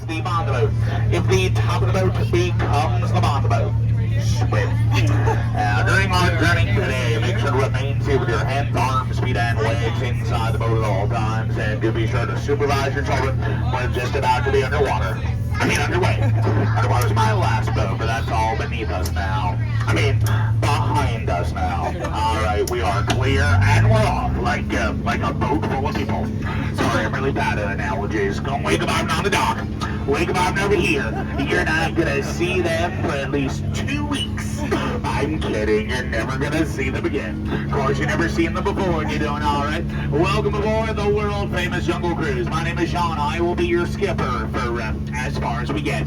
is the bottom of the boat. If the top of the boat becomes the bottom of the boat, swim. During our journey today, make sure to remain safe with your hands, arms, feet, and legs inside the boat at all times, and do be sure to supervise your children when just about to be underwater. I mean, underway. Underwater's my last boat, but that's all beneath us now. I mean, behind us now. All right, we are clear, and we're off like a boat full of people. Sorry, I'm really bad at analogies. Come wake them out on the dock. Wake them out over here. You're not gonna see them for at least 2 weeks. I'm kidding. You're never gonna see them again. Of course, you've never seen them before, and you're doing all right. Welcome aboard the world-famous Jungle Cruise. My name is Sean. I will be your skipper for as far as we get.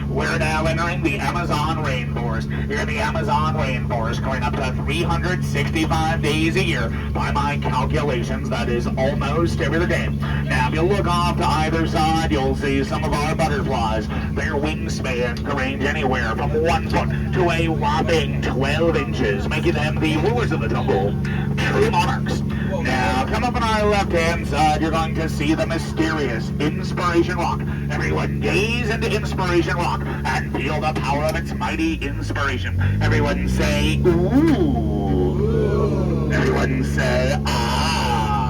We're now entering the Amazon rainforest. You're in the Amazon rainforest going up to 365 days a year. By my calculations, that is almost every other day. Now, if you look off to either side, you'll see some of our butterflies. Their wingspan can range anywhere from 1 foot to a whopping 12 inches, making them the rulers of the jungle, true monarchs. Now, come up on our left-hand side, you're going to see the mysterious Inspiration Rock. Everyone gaze into Inspiration Rock and feel the power of its mighty inspiration. Everyone say, ooh. Everyone say, ah.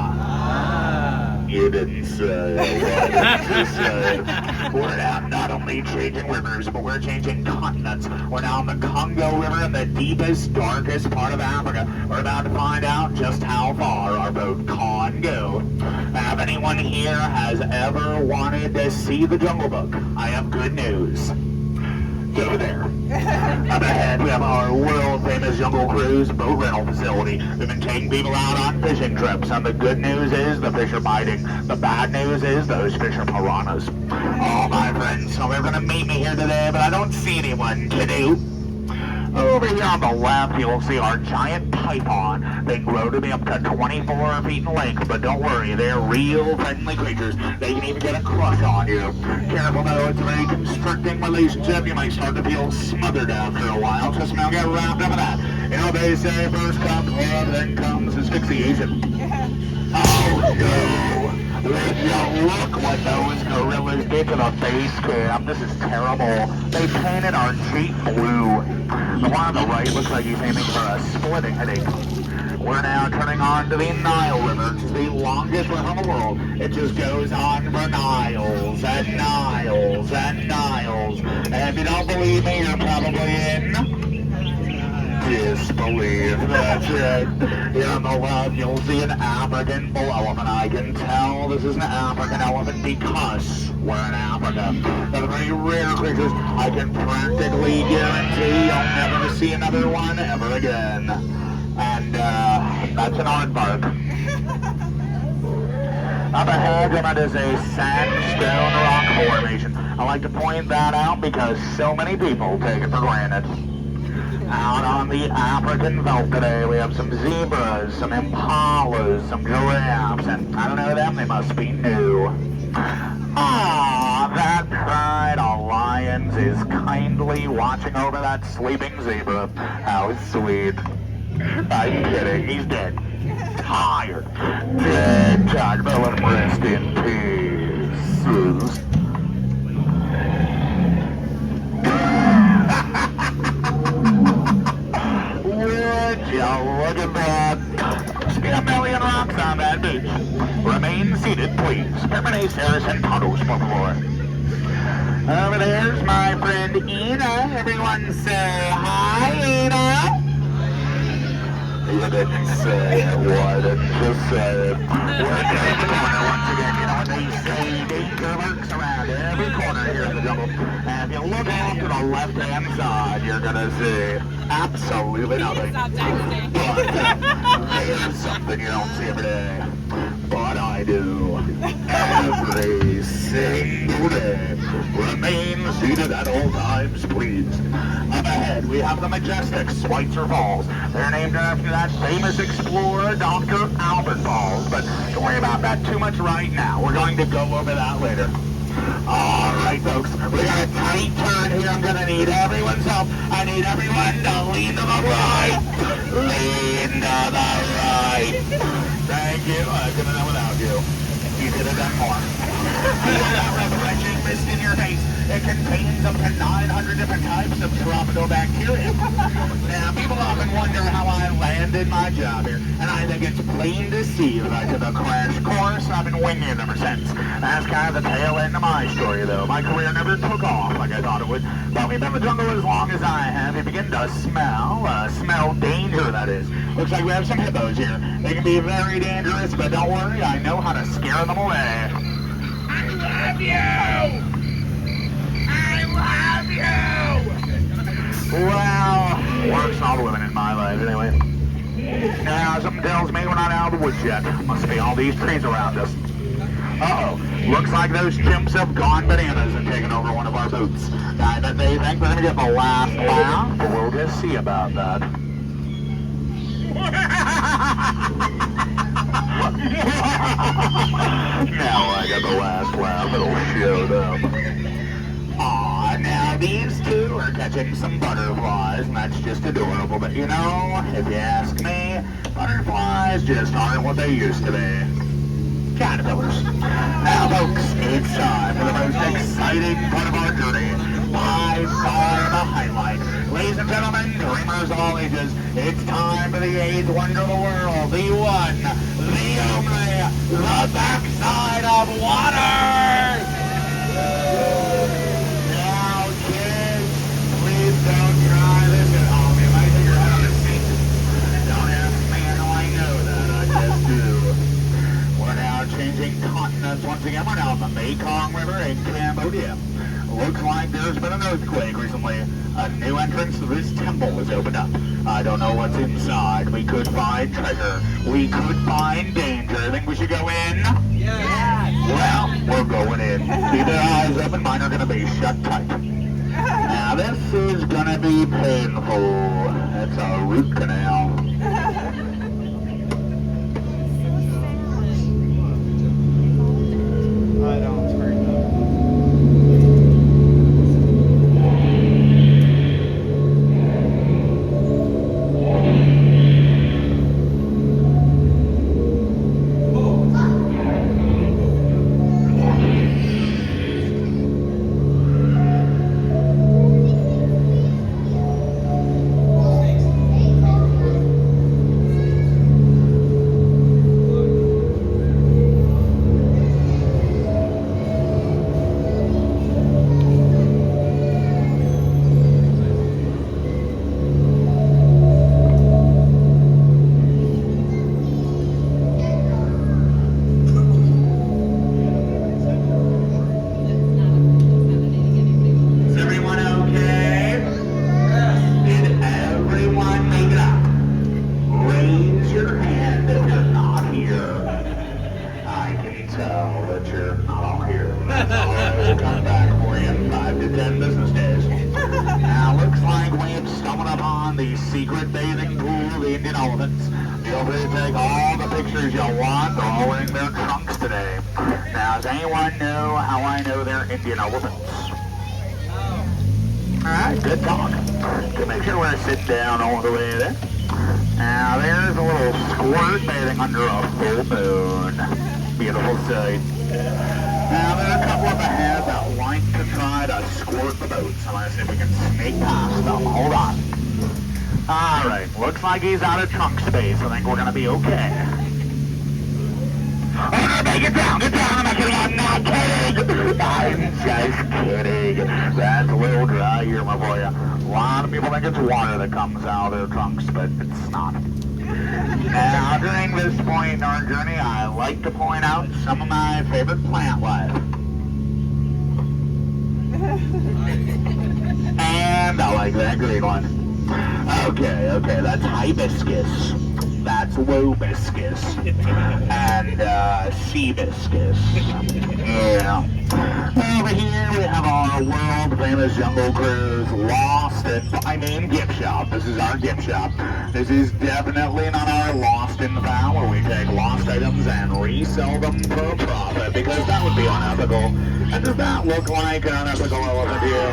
You didn't say. What did you say? We're now not only changing rivers, but we're changing continents. We're now in the Congo River in the deepest, darkest part of Africa. We're about to find out just how far our boat can go. Now, if anyone here has ever wanted to see the Jungle Book, I have good news. Go there. Up ahead, we have our world-famous Jungle Cruise boat rental facility. We've been taking people out on fishing trips, and the good news is the fish are biting. The bad news is those fish are piranhas. Oh, my friends, so they're going to meet me here today, but I don't see anyone. Canoe. Over here on the left, you'll see our giant python. They grow to be up to 24 feet in length, but don't worry, they're real friendly creatures. They can even get a crush on you. Careful though, it's a very constricting relationship. You might start to feel smothered after a while. Just now get wrapped up in that. You know, they say first comes love, then comes asphyxiation. Oh no! Would you look what those gorillas did to the base camp? This is terrible. They painted our Jeep blue. The one on the right looks like he's aiming for a splitting headache. We're now turning on to the Nile River. It's the longest river in the world. It just goes on for miles and miles and miles. And if you don't believe me, you're probably in disbelief. That's right. Here on the left, you'll see an African bull elephant. I can tell this is an African elephant because we're in Africa. They're very rare creatures. I can practically guarantee you'll never see another one ever again. And that's an aardvark. Up ahead, that is a sandstone rock formation. I like to point that out because so many people take it for granted. Out on the African veldt today, we have some zebras, some impalas, some giraffes, and I don't know them, they must be new. Ah, that pride of lions is kindly watching over that sleeping zebra. How sweet. I'm kidding, he's dead. Tired. Dead, tired, but let him rest in peace. Look at that. Must be a million rocks on that beach. Remain seated, please. Permanece and todos, por favor. Over there's my friend Ina. Everyone say hi, Ina. You didn't say it. Why didn't you say it? We're turning the corner once again. You know, they say danger lurks around every corner here in the jungle. And if you look off to the left-hand side, you're going to see absolutely nothing. But there's something you don't see every day. But I do. Every single day. Remain seated at all times, please. Up ahead, we have the majestic Schweitzer Falls. They're named after that famous explorer, Dr. Albert Falls. But don't worry about that too much right now. We're going to go over that later. All right, folks, we got a tight turn here. I'm going to need everyone's help. I need everyone to lean to the right. Lean to the right. Thank you. I couldn't have done without you. you could have done more. Feel that refreshing mist in your face. It contains up to 900 different types of tropical bacteria. Now, people often wonder how I landed my job here, and I think it's plain to see that I took a crash course. I've been winging it ever since. That's kind of the tail end of my story, though. My career never took off like I thought it would. But we've been in the jungle as long as I have. You begin to smell danger, that is. Looks like we have some hippos here. They can be very dangerous, but don't worry, I know how to scare them away. I love you! I love you! Well, works all the women in my life, anyway. Now, something tells me we're not out of the woods yet. Must be all these trees around us. Uh-oh. Looks like those chimps have gone bananas and taken over one of our boats. I bet they think they're going to get the last laugh, but we'll just see about that. Now I got the last laugh. It'll show them. Aw, now these two are catching some butterflies, and that's just adorable. But you know, if you ask me, butterflies just aren't what they used to be. Caterpillars. Now, folks, it's time for the most exciting part of our journey. By far the highlight. Ladies and gentlemen, dreamers of all ages, it's time for the eighth wonder of the world, the one, the only, the backside of water! Now, kids, please don't try this at home. You might hit your head on the seat. Don't ask me how I know that, I just do. We're now changing continents once again. We're now in the Mekong River in Cambodia. Looks like there's been an earthquake recently. A new entrance to this temple has opened up. I don't know what's inside. We could find treasure. We could find danger. Think we should go in? Yeah. Well, we're going in. Keep your eyes open. Mine are going to be shut tight. Now, this is going to be painful. It's a root canal. I don't. It's very good. The secret bathing pool, the Indian elephants. Feel free to take all the pictures you want. They're all wearing their trunks today. Now, does anyone know how I know they're Indian elephants? Alright, good talk. To make sure we're sitting down all the way there. Now, there's a little squirt bathing under a full moon. Beautiful sight. Now, there are a couple of ahead that like to try to squirt the boats. I'm going to see if we can sneak past them. Hold on. Alright, looks like he's out of trunk space. I think we're gonna be okay. Oh, no, get down, I'm not kidding! I'm just kidding. That's a little dry humor for you. A lot of people think it's water that comes out of their trunks, but it's not. Now, during this point in our journey, I like to point out some of my favorite plant life. And I like that green one. Okay, that's hibiscus, that's lobiscus, and seabiscus. Yeah. Over here we have our world-famous jungle cruise, Lost gift shop. This is our gift shop. This is definitely not our Lost and Found, where we take lost items and resell them for a profit, because that would be unethical. And does that look like an unethical elephant to you?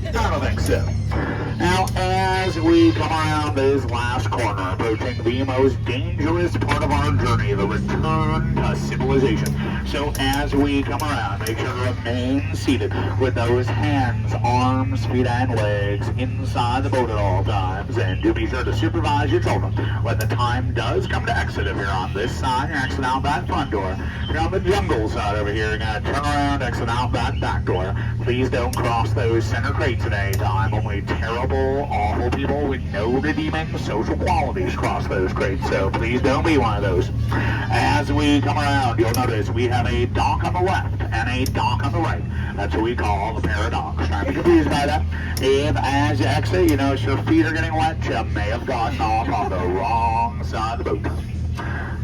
I don't think so. Now, as we come around this last corner, approaching the most dangerous part of our journey, the return to civilization. So as we come around, make sure to remain seated with those hands, arms, feet, and legs inside the boat at all times. And do be sure to supervise your children when the time does come to exit. If you're on this side, you're exiting out that front door. If you're on the jungle side over here, you're going to turn around, exit out that back door. Please don't cross those center crates at any time. Only terrible, awful people with no redeeming social qualities cross those crates, so please don't be one of those. As we come around, you'll notice we have a dock on the left and a dock on the right. That's what we call the paradox. Don't be confused by that. If, as you exit, you notice your feet are getting wet, you may have gotten off on the wrong side of the boat.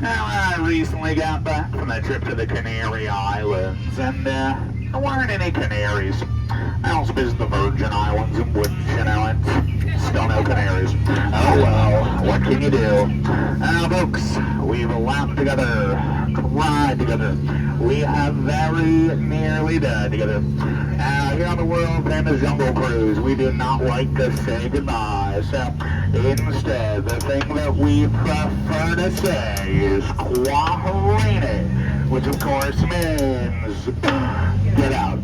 Now, I recently got back from a trip to the Canary Islands, and there weren't any canaries. I also visited the Virgin Islands and wouldn't, it's still no canaries. Oh well, what can you do? Now, folks, we've laughed together, cried together. We have very nearly died together. Here on the world-famous Jungle Cruise, we do not like to say goodbye. So, instead, the thing that we prefer to say is Quaharine, which of course means get out.